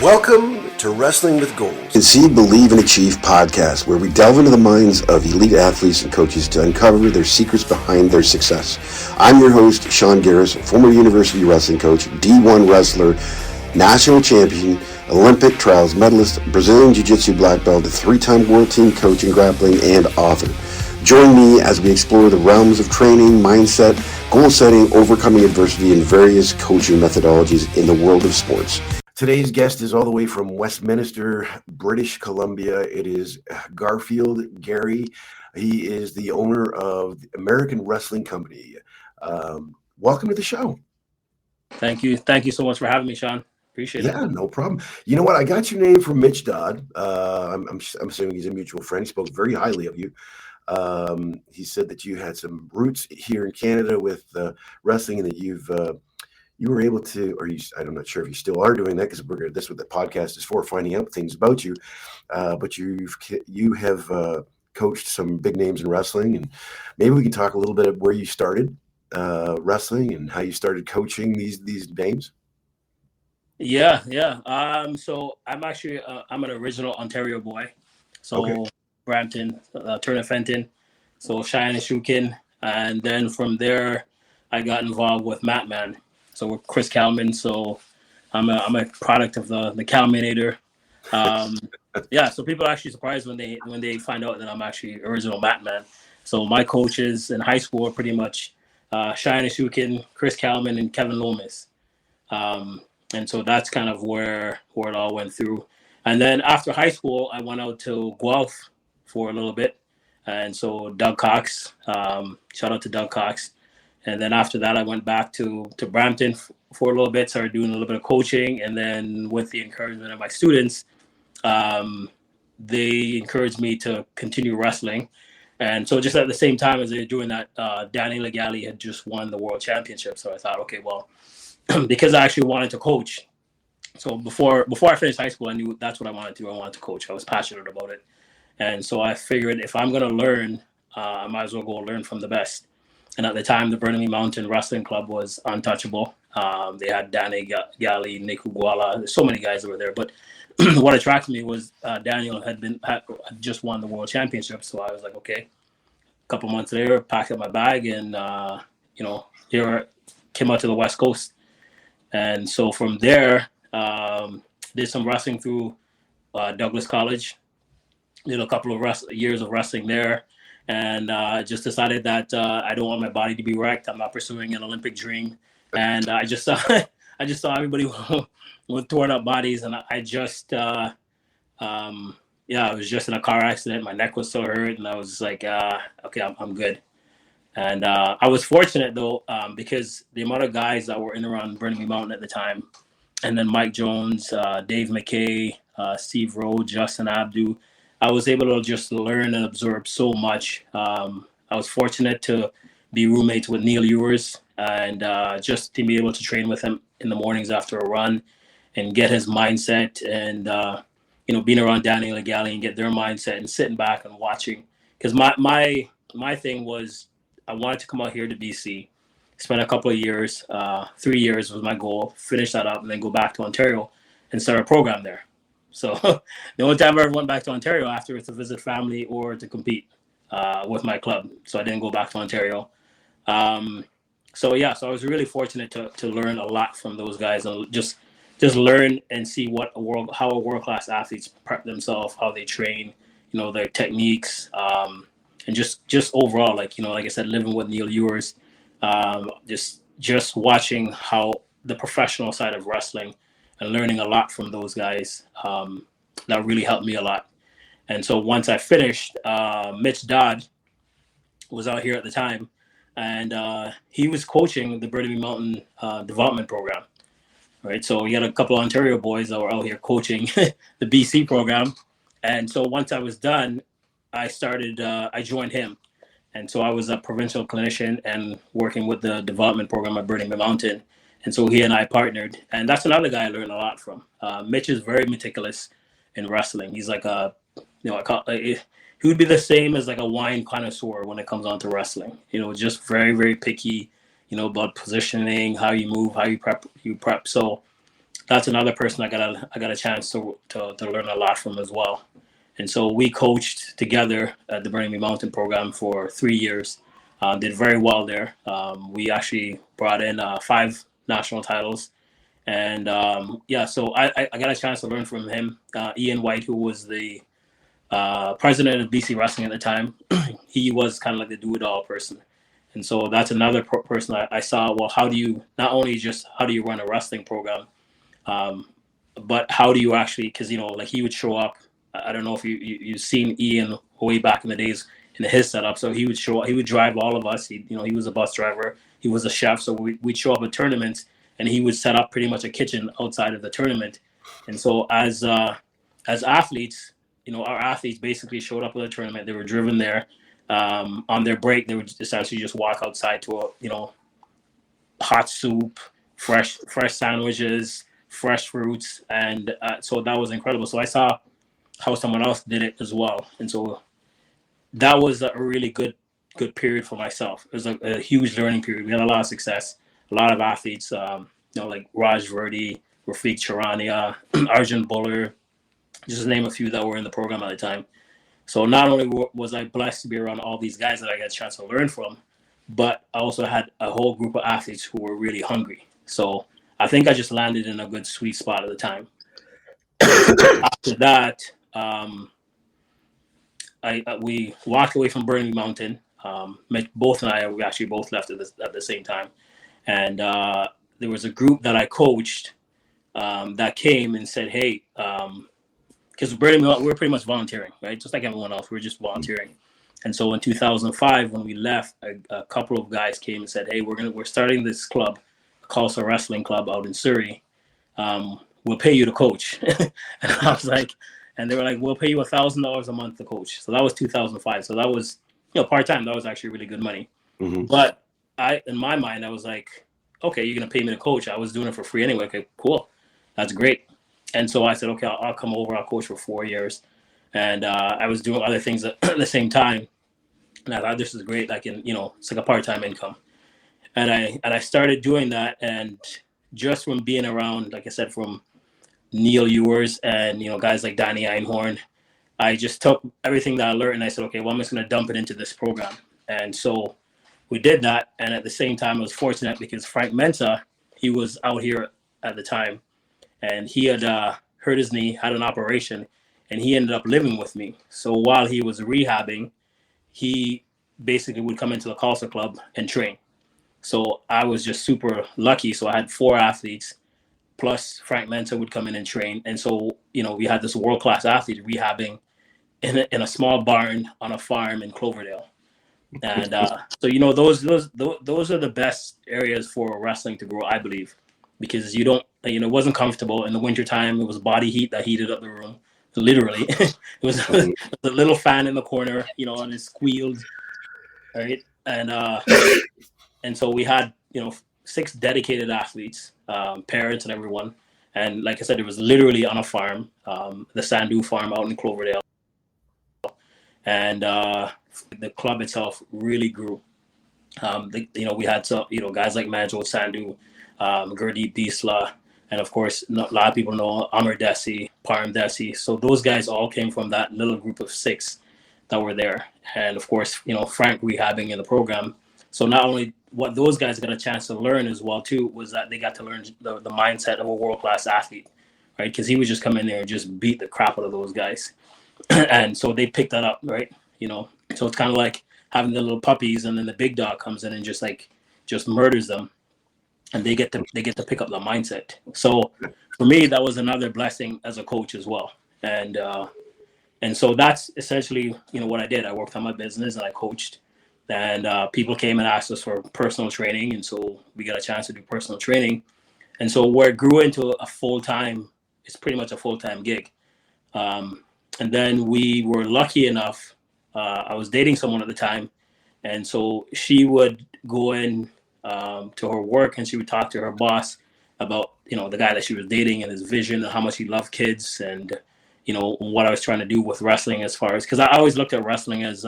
Welcome to Wrestling with Goals, the See, Believe, and Achieve podcast, where we delve into the minds of elite athletes and coaches to uncover their secrets behind their success. I'm your host, Shawn Geris, former university wrestling coach, D1 wrestler, national champion, Olympic trials medalist, Brazilian Jiu-Jitsu black belt, a three-time world team coach in grappling, and author. Join me as we explore the realms of training, mindset, goal setting, overcoming adversity, and various coaching methodologies in the world of sports. Today's guest is all the way from Westminster, British Columbia. It is Garfield Gairy. He is the owner of the American Wrestling Company. Welcome to the show. Thank you. Thank you so much for having me, Shawn. Appreciate it. Yeah, no problem. You know what? I got your name from Mitch Dodd. I'm assuming he's a mutual friend. He spoke very highly of you. He said that you had some roots here in Canada with wrestling, and that you were able to, or I'm not sure if you still are doing that, because that's what the podcast is for, finding out things about you. But you have coached some big names in wrestling, and maybe we can talk a little bit of where you started wrestling and how you started coaching these names. Yeah. So I'm actually I'm an original Ontario boy. So okay. Brampton, Turner Fenton, so Cheyenne Shukin, and then from there I got involved with Matman. So with Chris Kalman, so I'm a product of the Kalmanator. Yeah, so people are actually surprised when they find out that I'm actually original Matman. So my coaches in high school are pretty much Cheyenne Shukin, Chris Kalman, and Kevin Lomas. And so that's kind of where it all went through. And then after high school, I went out to Guelph for a little bit. And so Doug Cox, shout out to Doug Cox. And then after that, I went back to Brampton for a little bit, started doing a little bit of coaching. And then with the encouragement of my students, they encouraged me to continue wrestling. And so just at the same time as they were doing that, Danny Legale had just won the world championship. So I thought, okay, well, because I actually wanted to coach. So before I finished high school, I knew that's what I wanted to do. I wanted to coach. I was passionate about it. And so I figured if I'm going to learn, I might as well go learn from the best. And at the time, the Burnaby Mountain Wrestling Club was untouchable. They had Danny Gali, Nick Uguala. There's so many guys that were there. But what attracted me was Daniel had just won the world championship. So I was like, okay. A couple months later, packed up my bag and, here came out to the West Coast. And so from there, did some wrestling through Douglas College. Did a couple of years of wrestling there. And just decided that I don't want my body to be wrecked. I'm not pursuing an Olympic dream. And I just saw everybody with torn up bodies. And I just, I was just in a car accident. My neck was so hurt. And I was like, okay, I'm good. And I was fortunate, though, because the amount of guys that were in around Burnaby Mountain at the time, and then Mike Jones, Dave McKay, Steve Rowe, Justin Abdu, I was able to just learn and absorb so much. I was fortunate to be roommates with Neil Ewers and just to be able to train with him in the mornings after a run and get his mindset and, being around Danny Legale and get their mindset and sitting back and watching. Because my thing was I wanted to come out here to BC, spend a couple of years, 3 years was my goal, finish that up and then go back to Ontario and start a program there. So the only time I ever went back to Ontario after was to visit family or to compete with my club. So I didn't go back to Ontario. So I was really fortunate to learn a lot from those guys and just learn and see how a world-class athletes prep themselves, how they train, their techniques, and just overall, like I said, living with Neil Ewers, just watching how the professional side of wrestling and learning a lot from those guys, that really helped me a lot. And so once I finished, Mitch Dodd was out here at the time, and he was coaching the Burnaby Mountain development program, right? So he had a couple of Ontario boys that were out here coaching the BC program. And so once I was done, I joined him. And so I was a provincial clinician and working with the development program at Burnaby Mountain. And so he and I partnered, and that's another guy I learned a lot from. Mitch is very meticulous in wrestling. He's like he would be the same as like a wine connoisseur when it comes on to wrestling. Just very, very picky, about positioning, how you move, how you prep. So that's another person I got a chance to learn a lot from as well. And so we coached together at the Burning Mountain program for 3 years. Did very well there. We actually brought in 5 national titles. And so I got a chance to learn from him. Ian White, who was the president of BC Wrestling at the time, he was kind of like the do-it-all person. And so that's another person I saw, well, how do you run a wrestling program, but how do you actually, because, like he would show up. I don't know if you've seen Ian way back in the days in his setup. So he would drive all of us. He was a bus driver. He was a chef. So we'd show up at tournaments and he would set up pretty much a kitchen outside of the tournament. And so as athletes, our athletes basically showed up at the tournament. They were driven there. On their break, they would essentially just walk outside to hot soup, fresh sandwiches, fresh fruits. And so that was incredible. So I saw how someone else did it as well. And so that was a really good period for myself. It was a huge learning period. We had a lot of success, a lot of athletes, like Raj Verdi, Rafiq Charania, Arjun Buller, just to name a few that were in the program at the time. So not only was I blessed to be around all these guys that I got a chance to learn from, but I also had a whole group of athletes who were really hungry. So I think I just landed in a good sweet spot at the time. After that, we walked away from Burning Mountain. Both and I, we actually both left at the same time. And there was a group that I coached that came and said, hey, because Burning Mountain, we're pretty much volunteering, right? Just like everyone else, we're just volunteering. And so in 2005, when we left, a couple of guys came and said, hey, we're starting this club, Khalsa Wrestling Club out in Surrey. We'll pay you to coach. And I was like, and they were like, we'll pay you $1,000 a month to coach. So that was 2005. So that was, part-time. That was actually really good money. Mm-hmm. But in my mind, I was like, okay, you're going to pay me to coach. I was doing it for free anyway. Okay, cool. That's great. And so I said, okay, I'll come over. I'll coach for 4 years. And I was doing other things at the same time. And I thought, this is great. I can, it's like a part-time income. And I started doing that. And just from being around, like I said, from Neil Ewers and, guys like Danny Einhorn, I just took everything that I learned and I said, okay, well, I'm just going to dump it into this program. And so we did that. And at the same time, I was fortunate because Frank Mensah, he was out here at the time and he had hurt his knee, had an operation, and he ended up living with me. So while he was rehabbing, he basically would come into the Khalsa Club and train. So I was just super lucky. So I had 4 athletes, plus Frank Mensah would come in and train. And so, we had this world-class athlete rehabbing in a small barn on a farm in Cloverdale. And so, those are the best areas for wrestling to grow, I believe, because it wasn't comfortable in the wintertime. It was body heat that heated up the room. Literally, it was a little fan in the corner, and it squealed, right? And so we had, 6 dedicated athletes, parents and everyone. And like I said, it was literally on a farm, the Sandu farm out in Cloverdale. And the club itself really grew. We had some, guys like Manjot Sandu, Gurdeep Bisla, and of course, a lot of people know Amar Desi, Param Desi. So those guys all came from that little group of 6 that were there. And of course, Frank rehabbing in the program. So not only what those guys got a chance to learn as well, too, was that they got to learn the mindset of a world-class athlete, right? Because he would just come in there and just beat the crap out of those guys. And so they picked that up, right? So it's kind of like having the little puppies and then the big dog comes in and just murders them. And they get to pick up the mindset. So for me, that was another blessing as a coach as well. And so that's essentially, what I did. I worked on my business and I coached. And people came and asked us for personal training. And so we got a chance to do personal training. And so where it grew into a full-time, it's pretty much a full-time gig. And then we were lucky enough, I was dating someone at the time. And so she would go in to her work and she would talk to her boss about, the guy that she was dating and his vision and how much he loved kids and, what I was trying to do with wrestling as far as, because I always looked at wrestling as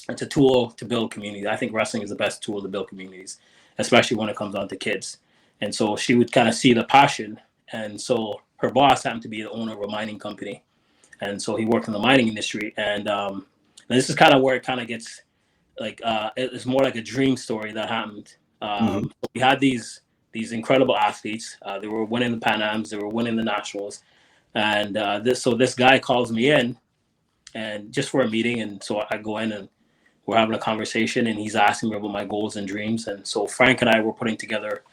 it's a tool to build community. I think wrestling is the best tool to build communities, especially when it comes down to kids. And so she would kind of see the passion. And so her boss happened to be the owner of a mining company. And so he worked in the mining industry. And this is kind of where it kind of gets like, it's more like a dream story that happened. We had these incredible athletes. They were winning the Pan Ams, they were winning the nationals. And this guy calls me in and just for a meeting. And so I go in and we're having a conversation and he's asking me about my goals and dreams. And so Frank and I were putting together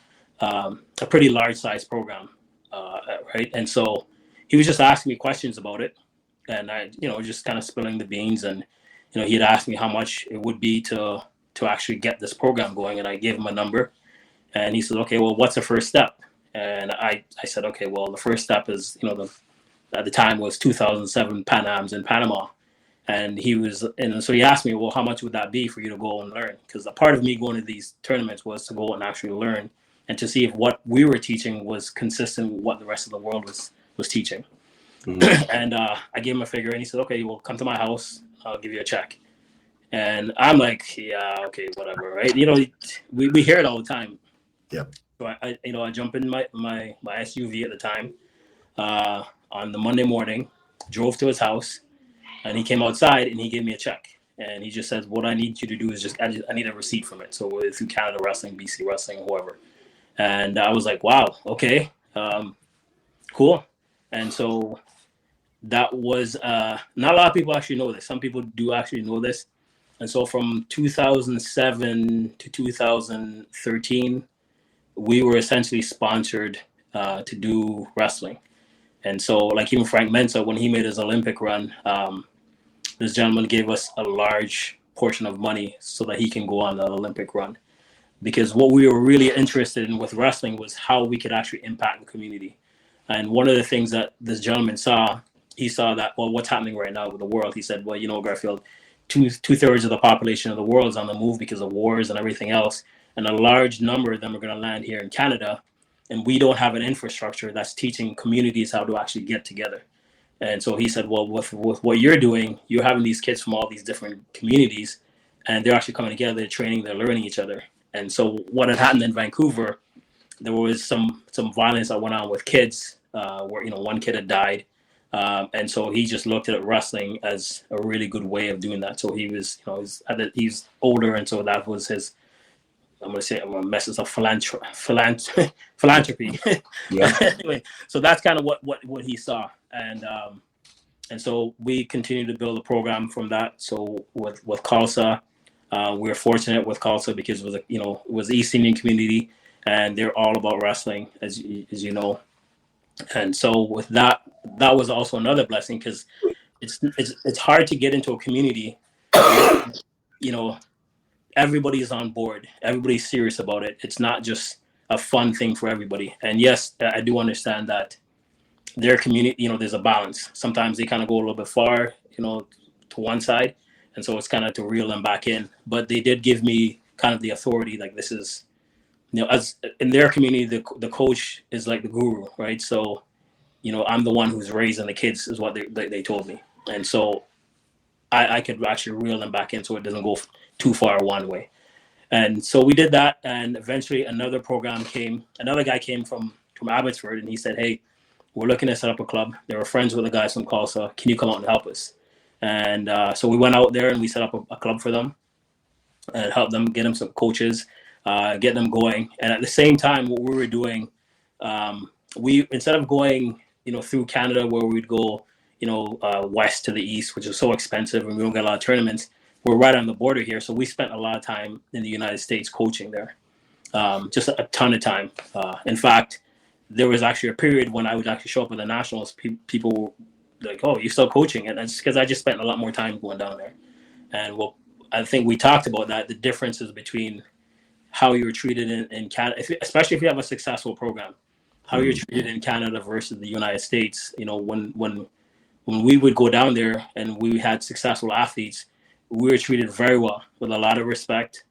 a pretty large size program, right? And so he was just asking me questions about it, and I, just kind of spilling the beans. And he'd asked me how much it would be to actually get this program going, and I gave him a number, and he said, "Okay, well, what's the first step?" And I said, "Okay, well, the first step is, at the time was 2007 Pan Ams in Panama." And so he asked me, "Well, how much would that be for you to go and learn?" Because a part of me going to these tournaments was to go and actually learn and to see if what we were teaching was consistent with what the rest of the world was teaching. And I gave him a figure, and he said, "Okay, well, come to my house. I'll give you a check." And I'm like, "Yeah, okay, whatever, right?" We hear it all the time. Yep. So I jump in my SUV at the time on the Monday morning, drove to his house, and he came outside and he gave me a check. And he just says, "What I need you to do is I need a receipt from it." So through Canada Wrestling, BC Wrestling, whoever. And I was like, "Wow, okay, cool." And so that was not a lot of people actually know this. Some people do actually know this. And so from 2007 to 2013, we were essentially sponsored to do wrestling. And so, like even Frank Mensah, when he made his Olympic run, this gentleman gave us a large portion of money so that he can go on the Olympic run. Because what we were really interested in with wrestling was how we could actually impact the community. And one of the things that this gentleman saw, he saw that, well, what's happening right now with the world? He said, "Well, Garfield, two-thirds of the population of the world is on the move because of wars and everything else. And a large number of them are going to land here in Canada. And we don't have an infrastructure that's teaching communities how to actually get together." And so he said, "Well, with what you're doing, you're having these kids from all these different communities, and they're actually coming together, they're training, they're learning each other." And so what had happened in Vancouver, there was some violence that went on with kids, where one kid had died, and so he just looked at wrestling as a really good way of doing that. So he was, he's older, and so that was his. I'm gonna mess this up. Philanthropy. Yeah. Anyway, so that's kind of what he saw, and so we continued to build a program from that. So with Khalsa. We were fortunate with Khalsa because it was the East Indian community, and they're all about wrestling, as you know. And so with that was also another blessing, because it's hard to get into a community. Everybody is on board. Everybody's serious about it. It's not just a fun thing for everybody. And yes, I do understand that their community, there's a balance. Sometimes they kind of go a little bit far, to one side. And so it's kind of to reel them back in. But they did give me kind of the authority, like this is, as in their community, the coach is like the guru, right? So, I'm the one who's raising the kids, is what they told me. And so I could actually reel them back in so it doesn't go too far one way. And so we did that. And eventually another guy came from Abbotsford, and he said, "Hey, we're looking to set up a club. They were friends with the guys from Khalsa. Can you come out and help us?" And so we went out there and we set up a club for them and helped them, get them some coaches, get them going. And at the same time, what we were doing, we, instead of going, through Canada where we'd go, west to the east, which is so expensive and we don't get a lot of tournaments, we're right on the border here. So we spent a lot of time in the United States coaching there, just a ton of time. In fact, there was actually a period when I would actually show up at the nationals, people like, "Oh, you're still coaching?" And it's because I just spent a lot more time going down there. And I think we talked about that, the differences between how you're treated in Canada, especially if you have a successful program, how you're treated in Canada versus the United States. When we would go down there and we had successful athletes, we were treated very well with a lot of respect.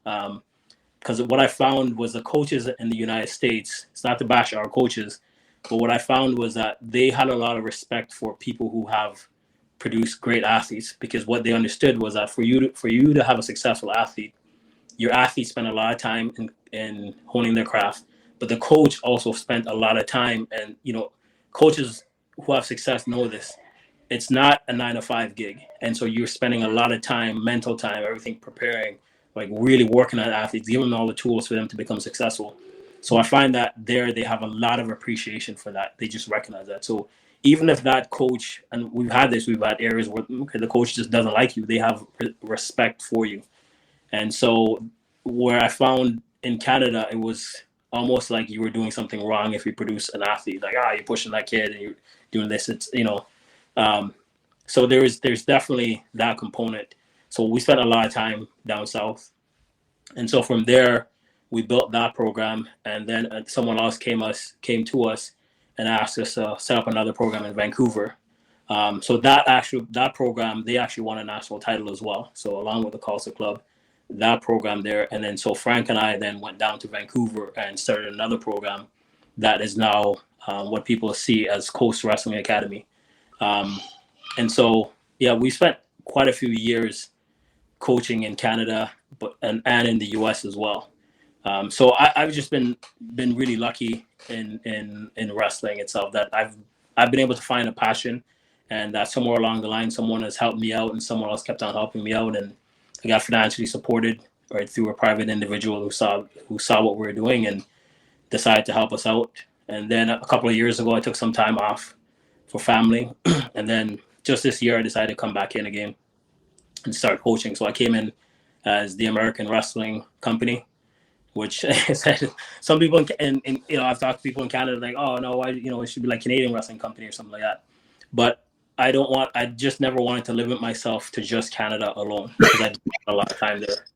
Because what I found was the coaches in the United States, it's not to bash our coaches, but what I found was that they had a lot of respect for people who have produced great athletes, because what they understood was that for you to have a successful athlete, your athletes spend a lot of time in honing their craft. but the coach also spent a lot of time. And coaches who have success know this. It's not a 9 to 5 gig, and so you're spending a lot of time, mental time, everything preparing, like really working on athletes, giving them all the tools for them to become successful. So I find that there they have a lot of appreciation for that. They just recognize that. So even if that coach, and we've had areas where the coach just doesn't like you, they have respect for you. And so where I found in Canada, it was almost like you were doing something wrong if you produce an athlete, like, you're pushing that kid and you're doing this. It's, so there's definitely that component. So we spent a lot of time down south. And so from there, we built that program. And then someone else came to us and asked us to set up another program in Vancouver. So that program, they actually won a national title as well. So along with the Khalsa Club, that program there. And then so Frank and I then went down to Vancouver and started another program that is now what people see as Coast Wrestling Academy. And so, yeah, we spent quite a few years coaching in Canada, and in the US as well. So I've just been really lucky in wrestling itself, that I've been able to find a passion, and that somewhere along the line, someone has helped me out and someone else kept on helping me out. And I got financially supported, right, through a private individual who saw what we were doing and decided to help us out. And then a couple of years ago, I took some time off for family. And then just this year, I decided to come back in again and start coaching. So I came in as the American Wrestling Company, which some people and I've talked to people in Canada like, oh no, it should be like Canadian Wrestling Company or something like that. But I just never wanted to limit myself to just Canada alone, because I spent a lot of time there.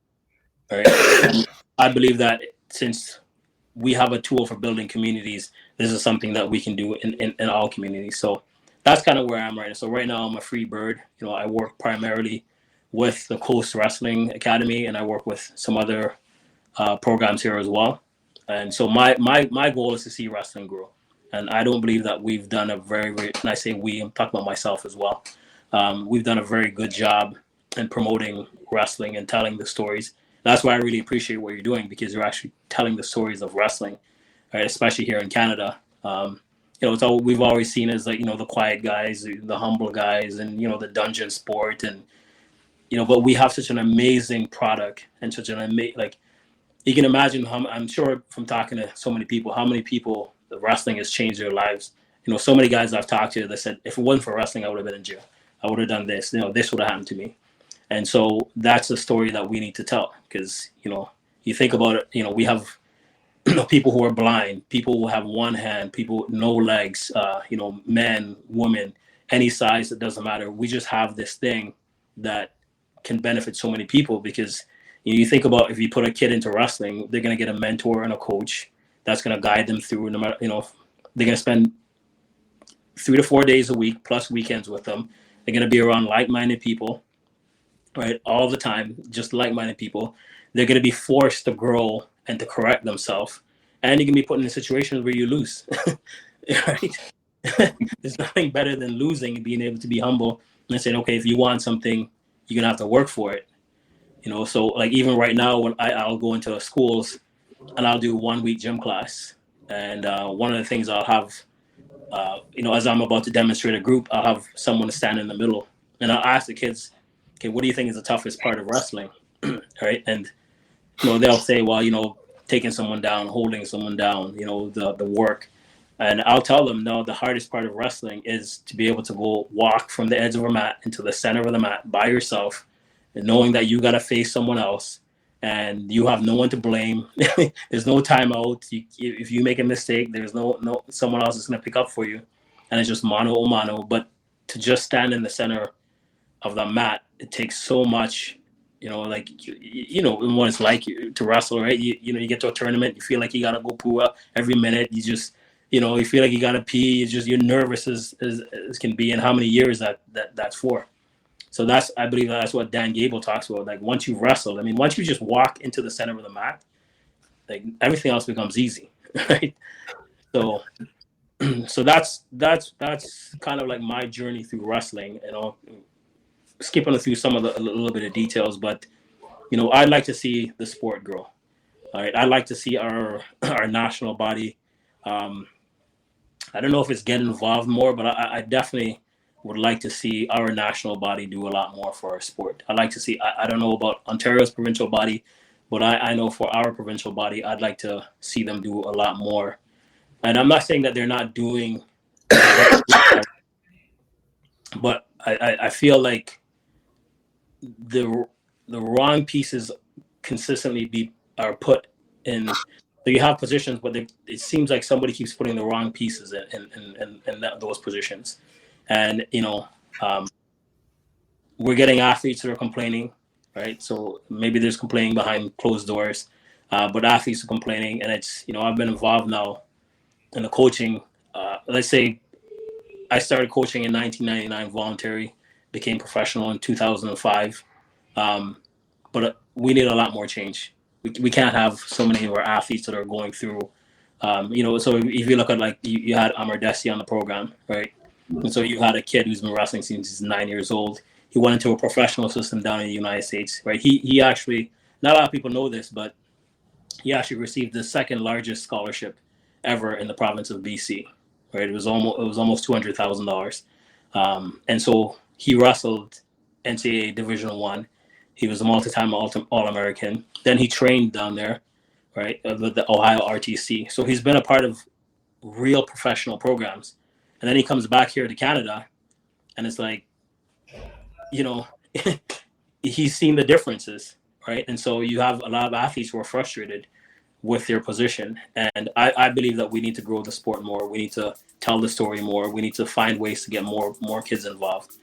Right? And I believe that since we have a tool for building communities, this is something that we can do in all communities. So that's kind of where I'm right now. So right now I'm a free bird. I work primarily with the Coast Wrestling Academy, and I work with some other programs here as well. And so my goal is to see wrestling grow. And I don't believe that we've done a very, very, and I say we, I'm talking about myself as well. We've done a very good job in promoting wrestling and telling the stories. That's why I really appreciate what you're doing, because you're actually telling the stories of wrestling, right? Especially here in Canada. It's all we've always seen as, like, the quiet guys, the humble guys, and the dungeon sport, and but we have such an amazing product and such an amazing, like, you can imagine how, I'm sure from talking to so many people, how many people the wrestling has changed their lives. So many guys I've talked to that said, if it wasn't for wrestling, I would have been in jail. I would have done this. This would have happened to me. And so that's the story that we need to tell, because you think about it. We have people who are blind, people who have one hand, people no legs, men, women, any size, it doesn't matter. We just have this thing that can benefit so many people, because you think about, if you put a kid into wrestling, they're going to get a mentor and a coach that's going to guide them through. No matter, they're going to spend 3 to 4 days a week plus weekends with them. They're going to be around like-minded people, right, all the time, just like-minded people. They're going to be forced to grow and to correct themselves, and you can be put in situations where you lose. Right? There's nothing better than losing and being able to be humble and saying, okay, if you want something, you're going to have to work for it. So like even right now, when I'll go into schools and I'll do 1 week gym class. And one of the things I'll have, as I'm about to demonstrate a group, I'll have someone to stand in the middle. And I'll ask the kids, okay, what do you think is the toughest part of wrestling? Right? And, they'll say, well, taking someone down, holding someone down, the work. And I'll tell them, no, the hardest part of wrestling is to be able to go walk from the edge of a mat into the center of the mat by yourself, and knowing that you got to face someone else and you have no one to blame. There's no timeout. If you make a mistake, there's no someone else is going to pick up for you. And it's just mano a mano. But to just stand in the center of the mat, it takes so much, like, what it's like to wrestle, right? You get to a tournament, you feel like you got to go poo up every minute. You just, you feel like you got to pee. You're nervous as can be. And how many years that's for. So I believe that's what Dan Gable talks about. Like, once you've wrestled, once you just walk into the center of the mat, like, everything else becomes easy, right? So that's kind of like my journey through wrestling, skipping through some of a little bit of details, but I'd like to see the sport grow. All right, I'd like to see our national body. I don't know if it's getting involved more, but I definitely would like to see our national body do a lot more for our sport. I'd like to see, I don't know about Ontario's provincial body, but I know for our provincial body, I'd like to see them do a lot more. And I'm not saying that they're not doing what, but I feel like the the wrong pieces consistently are put in. So you have positions, but it seems like somebody keeps putting the wrong pieces in those positions, and we're getting athletes that are complaining, right? So maybe there's complaining behind closed doors, but athletes are complaining, and it's I've been involved now in the coaching. Let's say I started coaching in 1999, voluntary, became professional in 2005. But we need a lot more change. We can't have so many of our athletes that are going through, so if you look at like you had Amar Desi on the program, right? And so you had a kid who's been wrestling since he's 9 years old. He went into a professional system down in the United States, right? He actually, not a lot of people know this, but he actually received the second largest scholarship ever in the province of BC, right? It was almost $200,000, and so he wrestled NCAA Division One. He was a multi-time All-American. Then he trained down there, right, with the Ohio RTC. So he's been a part of real professional programs. And then he comes back here to Canada, and it's like, you know, he's seen the differences, right? And so you have a lot of athletes who are frustrated with their position. And I believe that we need to grow the sport more. We need to tell the story more. We need to find ways to get more kids involved.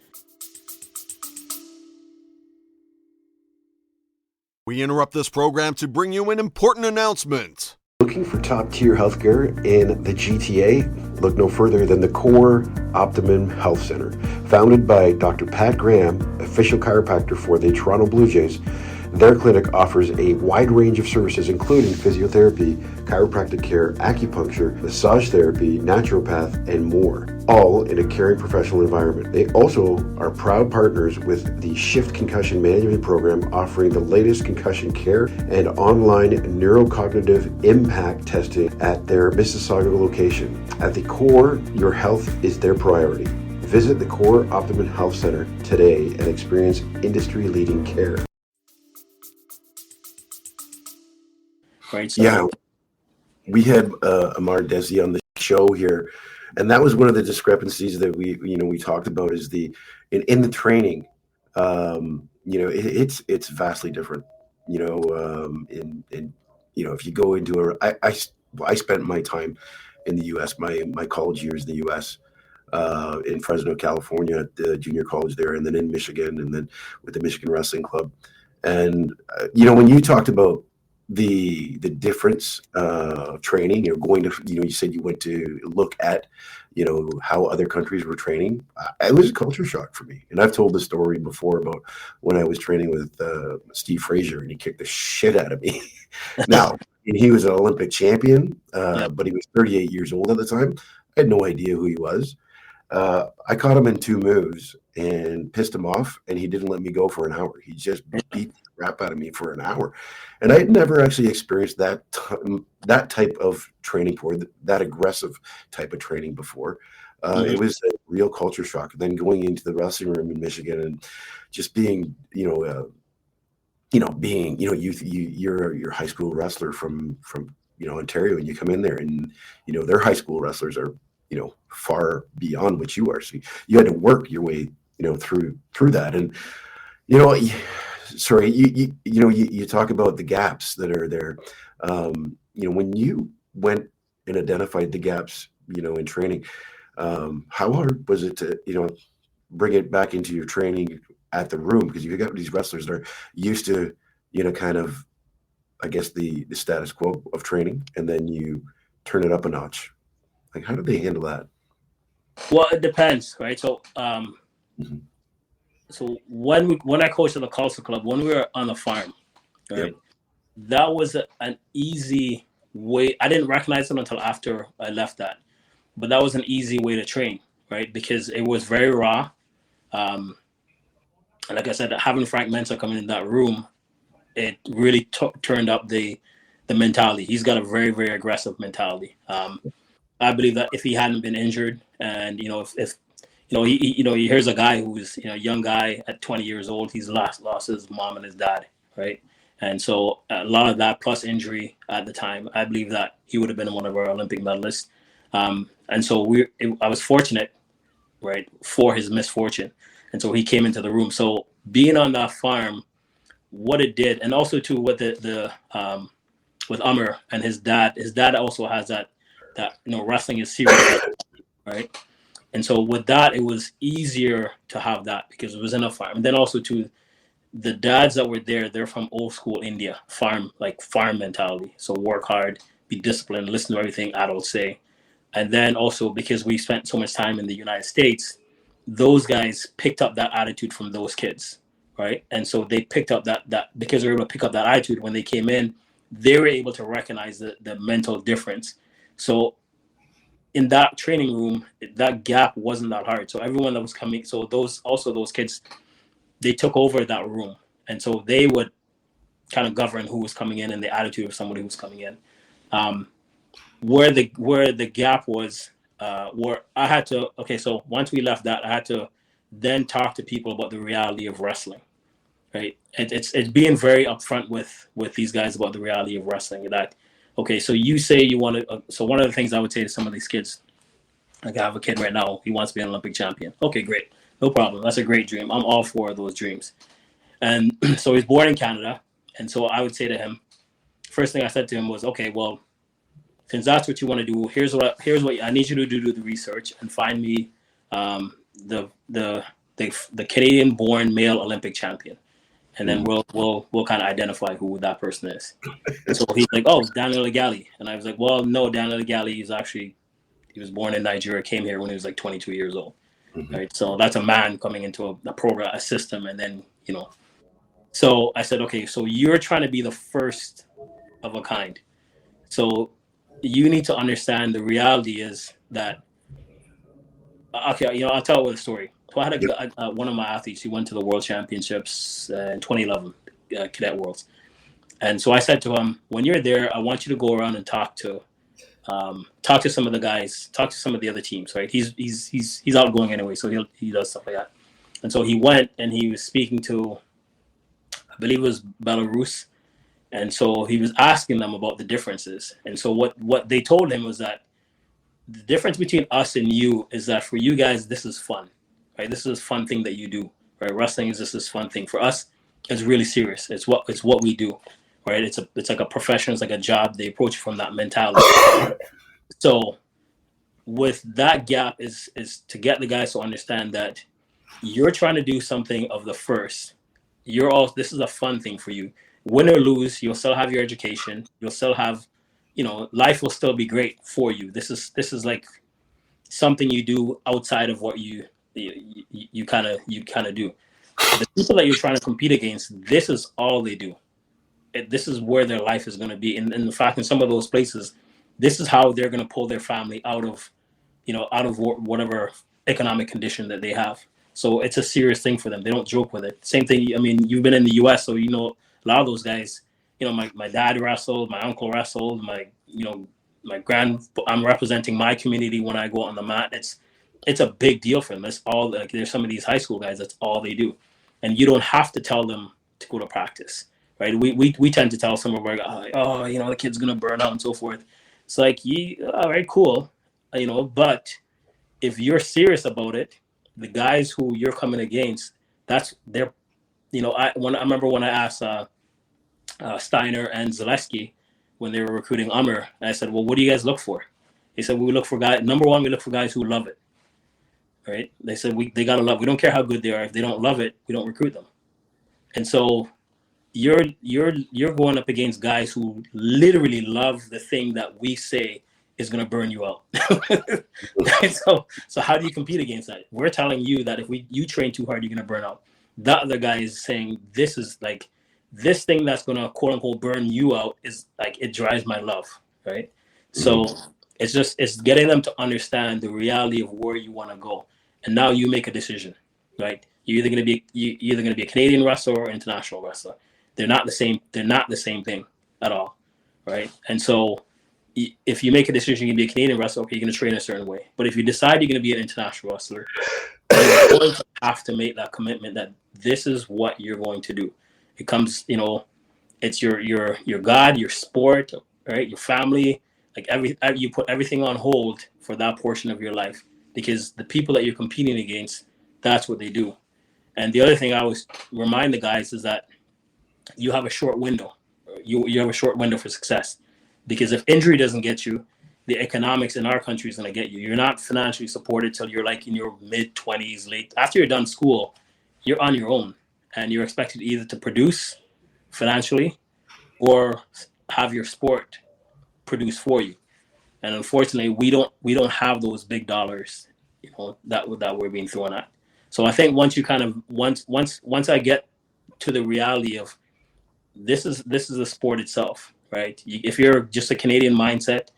We interrupt this program to bring you an important announcement. Looking for top-tier healthcare in the GTA? Look no further than the Core Optimum Health Center. Founded by Dr. Pat Graham, official chiropractor for the Toronto Blue Jays, their clinic offers a wide range of services including physiotherapy, chiropractic care, acupuncture, massage therapy, naturopath, and more, all in a caring professional environment. They also are proud partners with the Shift Concussion Management Program, offering the latest concussion care and online neurocognitive impact testing at their Mississauga location. At the Core, your health is their priority. Visit the Core Optimum Health Center today and experience industry-leading care. Right. So, yeah, we had Amar Desi on the show here, and that was one of the discrepancies that we talked about is in the training. It's vastly different. If you go into I spent my time in the U.S. My college years in the U.S. In Fresno, California, at the junior college there, and then in Michigan, and then with the Michigan Wrestling Club. And when you talked about the difference training, going to, you said you went to look at, how other countries were training. It was a culture shock for me. And I've told the story before about when I was training with Steve Frazier and he kicked the shit out of me. Now, he was an Olympic champion, but he was 38 years old at the time. I had no idea who he was. I caught him in two moves and pissed him off, and he didn't let me go for an hour. He just beat the crap out of me for an hour. And I had never actually experienced that type of training before, that aggressive type of training before. It was a real culture shock. And then going into the wrestling room in Michigan and just being, you're a high school wrestler from Ontario, and you come in there and, their high school wrestlers are, far beyond what you are. So you had to work your way, through that. And, sorry, you talk about the gaps that are there. When you went and identified the gaps, in training, how hard was it to, bring it back into your training at the room? Because you got these wrestlers that are used to, kind of, I guess, the status quo of training, and then you turn it up a notch. Like, how did they handle that? Well, it depends, right? So, so when I coached at the Khalsa Club, when we were on the farm, right, that was an easy way. I didn't recognize it until after I left that, but that was an easy way to train, right? Because it was very raw. And like I said, having Frank Mensa coming in that room, it really turned up the the mentality. He's got a very, very aggressive mentality. I believe that if he hadn't been injured, and if he here's a guy who's a young guy at 20 years old, he's lost his mom and his dad, right? And so a lot of that plus injury at the time, I believe that he would have been one of our Olympic medalists. And so I was fortunate, right, for his misfortune. And so he came into the room. So being on that farm, what it did, and also too with with Amr and his dad also has that wrestling is serious, right? And so with that, it was easier to have that because it was in a farm. And then also too, the dads that were there, they're from old school India, farm mentality. So work hard, be disciplined, listen to everything adults say. And then also because we spent so much time in the United States, those guys picked up that attitude from those kids, right? And so they picked up that because they were able to pick up that attitude when they came in, they were able to recognize the mental difference. So in that training room, that gap wasn't that hard. So everyone that was coming, so those kids, they took over that room. And so they would kind of govern who was coming in and the attitude of somebody who was coming in. Where the gap was, where I had to, so once we left that, I had to then talk to people about the reality of wrestling, right? It's being very upfront with these guys about the reality of wrestling. That, so you say you want to, so one of the things I would say to some of these kids, like I have a kid right now, he wants to be an Olympic champion. Okay, great. No problem. That's a great dream. I'm all for those dreams. And so he's born in Canada. And so I would say to him, first thing I said to him was, okay, well, since that's what you want to do, here's what I need you to do the research and find me the Canadian-born male Olympic champion, and then we'll kind of identify who that person is. And so he's like, oh, Daniel Legali, and I was like, well, no, Daniel Legali he was born in Nigeria, came here when he was like 22 years old, right? So that's a man coming into a program, a system, and then So I said, okay, so you're trying to be the first of a kind, so you need to understand the reality is that, I'll tell you a story. So I had one of my athletes, he went to the World Championships in 2011, Cadet Worlds. And so I said to him, when you're there, I want you to go around and talk to some of the guys, talk to some of the other teams, right? He's outgoing anyway, so he does stuff like that. And so he went and he was speaking to, I believe it was Belarus. And so he was asking them about the differences. And so what they told him was that the difference between us and you is that for you guys, this is fun, right? This is a fun thing that you do, right? Wrestling is just this fun thing. For us, it's really serious. It's what we do, right? It's like a profession. It's like a job. They approach it from that mentality. So with that gap is to get the guys to understand that you're trying to do something of the first. This is a fun thing for you. Win or lose, you'll still have your education. You'll still have, life will still be great for you. This is like something you do outside of what you kind of do. The people that you're trying to compete against, this is all they do. This is where their life is going to be. And in fact, in some of those places, this is how they're going to pull their family out of whatever economic condition that they have. So it's a serious thing for them. They don't joke with it. Same thing. I mean, you've been in the U.S., so a lot of those guys. My dad wrestled, my uncle wrestled, I'm representing my community when I go on the mat. It's a big deal for them. It's all like there's some of these high school guys. That's all they do, and you don't have to tell them to go to practice, right? We tend to tell some of our guys, the kid's gonna burn out and so forth. It's like, all right, cool, but if you're serious about it, the guys who you're coming against, that's their, I remember when I asked Steiner and Zaleski when they were recruiting Amr, I said, well, what do you guys look for? They said, we look for guys. Number one, we look for guys who love it, right? They said they gotta love. We don't care how good they are. If they don't love it, we don't recruit them. And so you're going up against guys who literally love the thing that we say is going to burn you out. So how do you compete against that? We're telling you that if you train too hard, you're going to burn out. The other guy is saying, this is like, this thing that's going to quote unquote burn you out is like, it drives my love, right? So it's getting them to understand the reality of where you want to go. And now you make a decision, right? You're either going to be a Canadian wrestler or international wrestler. They're not the same thing at all, right? And so if you make a decision you're going to be a Canadian wrestler, okay, you're going to train a certain way. But if you decide you're going to be an international wrestler, you're going to have to make that commitment that this is what you're going to do. It comes, it's your God, your sport, right? Your family, like you put everything on hold for that portion of your life, because the people that you're competing against, that's what they do. And the other thing I always remind the guys is that you have a short window. You have a short window for success, because if injury doesn't get you, the economics in our country is going to get you. You're not financially supported till you're like in your mid-20s, late. After you're done school, you're on your own, and you're expected either to produce financially or have your sport produce for you. And unfortunately, we don't have those big dollars, that we're being thrown at. So I think once I get to the reality of this is the sport itself, right? If you're just a Canadian mindset,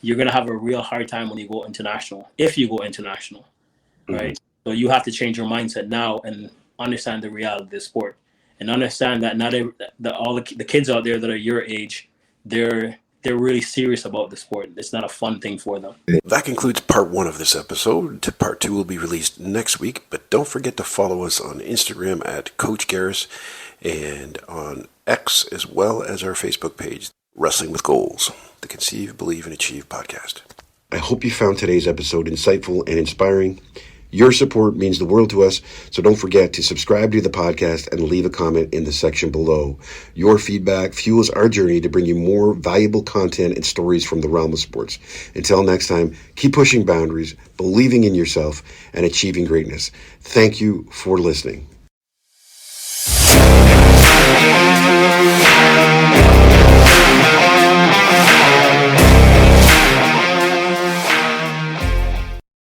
you're going to have a real hard time when you go international, if you go international, right? Mm-hmm. So you have to change your mindset now and understand the reality of the sport, and understand that all the kids out there that are your age, they're really serious about the sport. It's not a fun thing for them. That concludes part 1 of this episode. Part 2 will be released next week, but don't forget to follow us on Instagram at Coach Geris, and on X, as well as our Facebook page, Wrestling with Goals, the Conceive, Believe, and Achieve podcast. I hope you found today's episode insightful and inspiring. Your support means the world to us, so don't forget to subscribe to the podcast and leave a comment in the section below. Your feedback fuels our journey to bring you more valuable content and stories from the realm of sports. Until next time, keep pushing boundaries, believing in yourself, and achieving greatness. Thank you for listening.